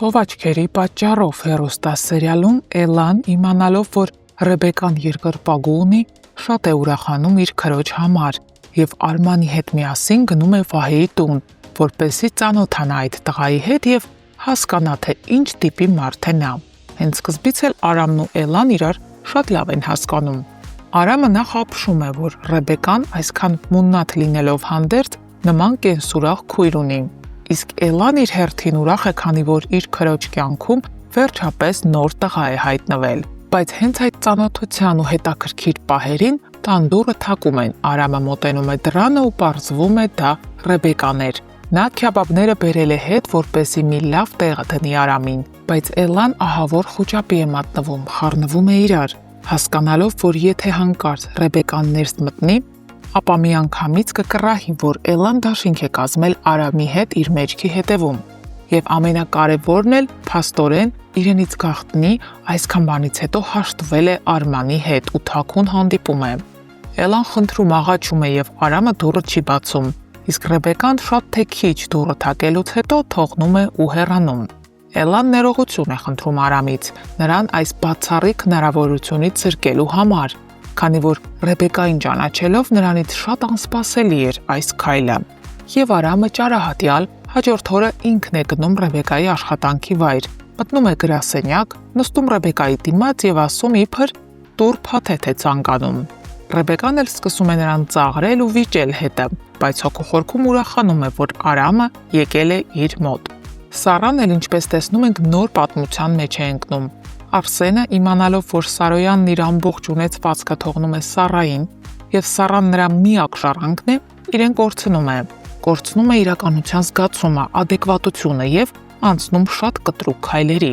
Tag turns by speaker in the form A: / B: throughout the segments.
A: Թով աչքերի պատճառով հեռուստասերիալում Էլլան, իմանալով, որ Ռեբեկան երկրպագու ունի, շատ է ուրախանում իր քրոջ համար և Արմանի հետ միասին գնում է Վահեի տուն, որպեսզի ծանոթանա այդ տղայի հետ և հասկանա, թե ինչ տիպի մարդ է նա։ Հենց սկզբից էլ Արամն ու Էլլան իրար շատ լավ են հասկանում։ Արամը նախ ապշում է, որ Ռեբեկան այսքան մուննաթ լինելով հանդերձ նման կենսուրախ քույր ունի։ Իսկ Էլլան իր հերթին ուրախ է, քանի որ իր քրոջ կյանքում վերջապես նոր տղա է հայտնվել։ Բայց հենց այդ ծանոթության ու հետաքրքիր պահերին տան դուռը թակում են, Արամը մոտենում է դռանը ու պարզվում է դա Ռեբեկան էր։ Նա քյաբաբները բերել է հետ, որպեսզի մի լավ տեղ դնի Արամին, բայց Էլլան ահավոր խոճապի է մատնվում, խառնվում է իրար, հասկանալով, որ եթե հանկարծ Ռեբեկան ներս մտնի, ապա միանգամից կկռահի, որ Էլլան դաշինք է կազմել Արամի հետ իր մեջքի հետևում։ Եվ ամենակարևորն էլ, փաստորեն, իրենից գաղտնի այսքան բանից հետո հաշտվել է Արմանի հետ ու թաքուն հանդիպում է։ Էլլան խնդրում աղաչում է և Արամը դուռը չի բացում, իսկ Ռեբեկան շատ թե քիչ դուռը թակելուց հետո թողնում է ու հեռանում։ Էլլան ներողություն է խնդրում Արամից, նրան այս բացառիկ հնարավորությունից զրկելու համար, քանի որ Ռեբեկային ճանաչելով նրանից շատ անսպասելի էր այս քայլը։ Եվ Արամը ճարահատյալ հաջորդ օրը ինքն է գնում Ռեբեկայի աշխատանքի վայր, մտնում է գրասենյակ, նստում Ռեբեկայի դիմաց և ասում իբր տուր փաթեթ է ցանկանում։ Ռեբեկան էլ սկսում է նրան ծաղրել ու վիճել հետը, բայց հոգուխորքում ուրախանում է, որ Արամը եկել է իր մոտ։ Սառան էլ, ինչպես տեսնում ենք, նոր պատմության մեջ է ընկնում։ Արսենը, իմանալով, որ Սարոյանն իր ամբողջ ունեցվածքը թողնում է Սառային, և Սառան նրա միակ ժառանգն է, իրեն կորցնում է իրականության զգացումը, ադեկվատությունը և անցնում շատ կտրուկ քայլերի։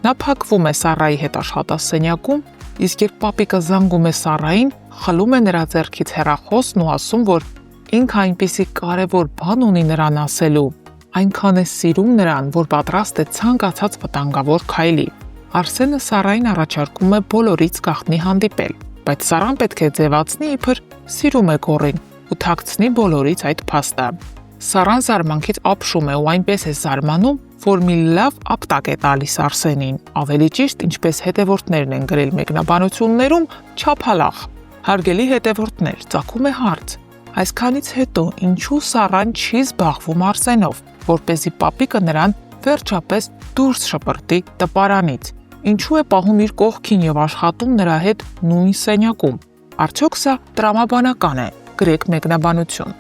A: Նա փակվում է Սառայի հետ աշխատասենյակում, իսկ երբ պապիկը զանգում է Սառային, խլում է նրա ձեռքից հեռախոսն ու ասում, որ ինքը այնպիսի կարևոր բան ունի նրան ասելու, այնքան է սիրում նրան, որ պատրաստ է ցանկացած վտանգավոր քայլի։ Արսենը Սառային առաջարկում է բոլորից գաղտնի հանդիպել, բայց Սառան պետք է ձևացնի, իբր սիրում է գոռին ու թաքցնի բոլորից այդ փաստը։ Սառան զարմանքից ապշում է ու այնպես է զարմանում, որ մի լավ ապտակ է տալիս Արսենին, ավելի ճիշտ, ինչպես հետևորդներն են գրել մեկնաբանություններում, չափալախ։ Հարգելի հետևորդներ, ծագում է հարց. այսքանից հետո ինչու Սառան չի զբաղվում Արսենով, որպեսզի պապիկը նրան վերջապես դուրս շպրտի տպարանից։ Ինչու է պահում իր կողքին և աշխատում նրա հետ նույն սենյակում։ Արդյոք սա տրամաբանական է։ Գրեք մեկնաբանություն։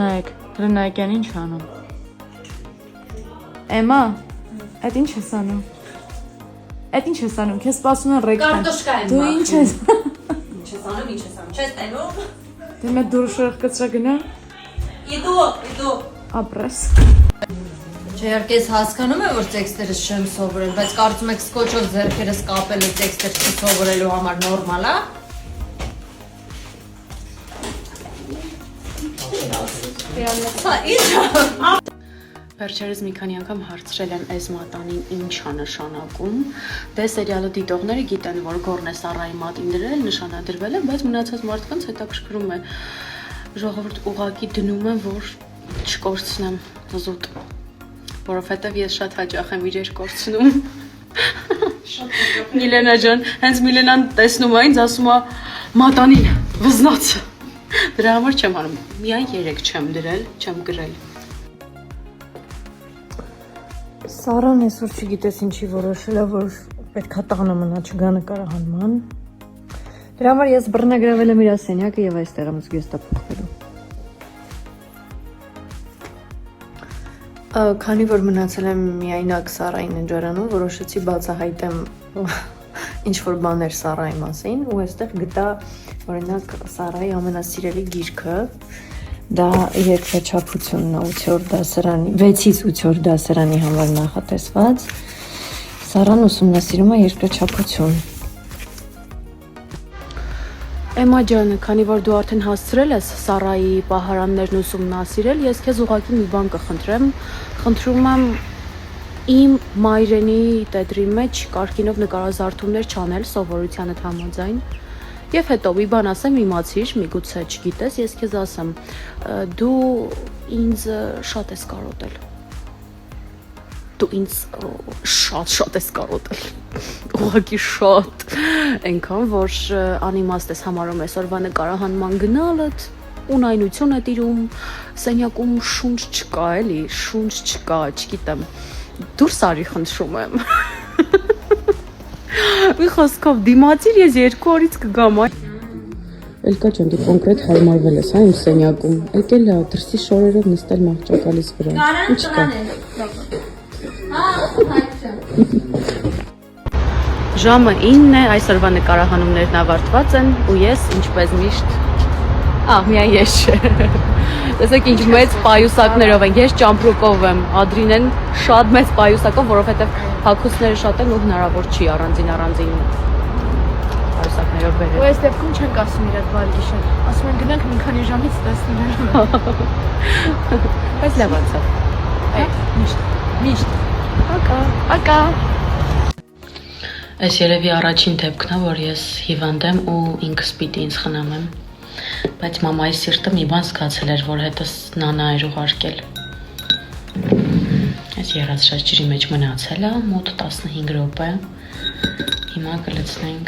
B: Նայեք, Ռնայկյան ինչ անում։ Էմա, այդ ինչ ես անում։ Այդ ինչ ես անում, քեզ սպասում են ռեկտան։
C: Կարտոշկա եմ։
B: Դու ինչ ես։
C: Ինչ ես անում, չես տենում։
B: Դու մեծ դուրս շրխկծրա գնա։
C: Իդու։
B: Ապրես։
C: Չէ, ես հասկանում եմ, որ տեքստերը չեմ սովորել, բայց կարծում եք սկոչով ձեռքերս կապելը տեքստեր չսովորելու համար նորմալ է։
D: Վերջերս մի քանի անգամ հարցրել եմ այս մատանին ինչ է նշանակում։ Դե սերիալը դիտողները գիտեն, որ գորն է Սառայի մատին դրել, նշանադրվել է, բայց մնացած մարդկանց հետաքրքրում է։ Ժողովուրդ ուղակի դնում են, որ չկորցնեմ զուտ, որովհետև ես շատ հաճախ եմ իրեր կորցնում։ Միլենա ջան, հենց Միլենան տեսնում է ինձ, ասում է մատանին վզնաց։ Դրա համար չեմ անում, միայն 3 չեմ դրել, չեմ գրել։
B: Սառան այսօր չգիտես ինչի որոշել է, որ պետքա տանը մնա, չգա նկարահանման։ Դրա համար ես բռնագրավել եմ իր սենյակը և այստեղ եմ զգեստա փոխվելու։ Քանի որ մնացել եմ միայնակ Սառային ընջարանում, որոշեցի բացահայտեմ ինչ-որ բաներ Սառայի մասին ու այստեղ գտա օրինակ Սառայի ամենասիրելի գիրքը, դա երկրաչափությունն է 8-րդ դասարանի, 6-ից 8-րդ դասարանի համար նախատեսված։ Սառան ուսումնասիրում է երկրաչափություն։
D: Էմա ջան, քանի որ դու արդեն հասցրել ես Սառայի պահարաններն ուսումնասիրել, ես քեզ ուղղակի մի բան կխնդրեմ։ Խնդրում եմ իմ մայրենի տետրի մեջ կարգինով նկարազարդումներ չանել սովորությանդ համաձայն։ Եվ հետո մի բան ասեմ, իմացիր, միգուցե չգիտես, ես քեզ ասեմ, դու ինձ շատ ես կարոտել։ դու ինձ շատ ես կարոտել։ Ուղղակի շատ։ Այնքան որ անիմաստ ես համարում այսօրվա նկարահանման գնալդ, ունայնություն է տիրում, սենյակում շունչ չկա, էլի, շունչ չկա, չգիտեմ։ Դուրս արի խնդրում եմ։ Մի խոսքով դիմացիր ես 2 օրից կգամ։ Էլկա ջան, դու կոնկրետ հարմարվել ես, հա, իմ սենյակում։ Եկել է դրսի շորերով նստել մահճակալից վրա։ Ինչ կա։ Ժամը 9 է, այսօրվա նկարահանումներն ավարտված են ու ես ինչպես միշտ միայն ես չէ։ Տեսեք ինչ մեծ պայուսակներով են, ես ճամպրուկով եմ, Ադրինեն շատ մեծ պայուսակով, որովհետև հագուստները շատ են ու հնարավոր չի առանձին պայուսակներով բերել։
E: Ու այս դեպքում չենք ասում իրար բարի գիշեր, ասում են գնանք մի քանի ժամից տեսնենք։
D: Բայց լավ անցավ։ Միշտ։ Ակա։ Այս երևի առաջին դեպքն է, որ ես հիվանդ եմ ու ինքս պիտի ինձ խնամեմ։ Բայց մամայի սիրտը մի բան զգացել էր, որ հետս նանա էր ուղարկել։ Այս եղածրած ջրի մեջ մնացել է մոտ 15 րոպե։ Հիմա կլցնենք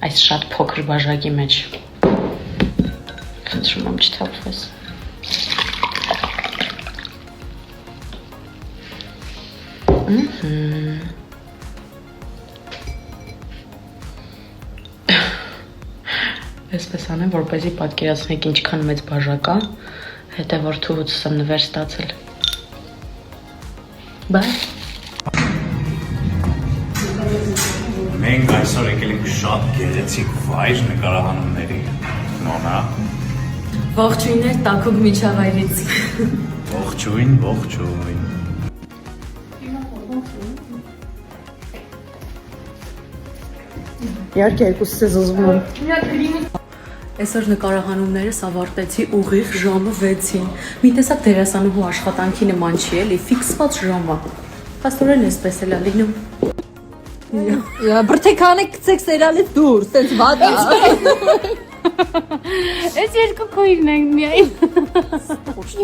D: այս շատ փոքր բաժակի մեջ։ Խնդրում եմ չթափվես։ Այսպես անեմ, որպեսզի պատկերացնեք ինչքան մեծ բաժակ է, հետո որ թուղուց եմ նվեր ստացել։ Բա։
F: Մենք այսօր եկել ենք շատ գեղեցիկ վայր նկարահանումների։ Նոնա։
C: Ողջույններ Տաքուկ միջավայրից։
F: Ողջույն։
D: Իհարկե երկուսս է զզվում եմ։ Այսօր նկարահանումներս ավարտեցի ուղիղ ժամը 6-ին։ Մի տեսակ դերասանուհու աշխատանքի նման չի էլի, ֆիքսված ժամը։ Աստորեն էսպես էլ է լինում։
C: Բրթեքանը գցեք սերիալից դուրս, տենց վատ է։
E: Այս երկու քույրն են միայն։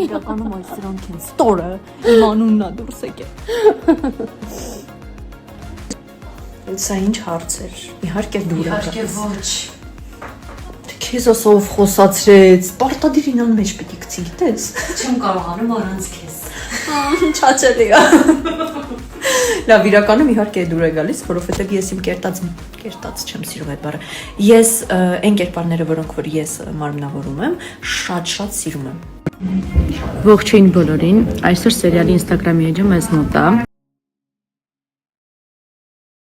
C: Իրականում այս սրանք են ստորը, իմ անունն է դուրս եկել։
B: Սա ինչ հարց էր։ Իհարկե դուր է։
C: Իհարկե ոչ։
B: Քեզ ասով խոսացրեց, պարտադիր ինան մեջ պիտի գցի, գիտես։
C: Չեմ կարողանում առանց քեզ։
B: Չաչելի է։ Լավ, իրականում իհարկե դուր է գալիս, որովհետև ես իմ կերտած չեմ սիրում այդ բառը։ Ես այն կերպարները, որոնք որ ես մարմնավորում եմ, շատ սիրում եմ։
D: Ողջույն բոլորին, այսօր սերիալի Instagram-ի էջը մեզ մոտ է։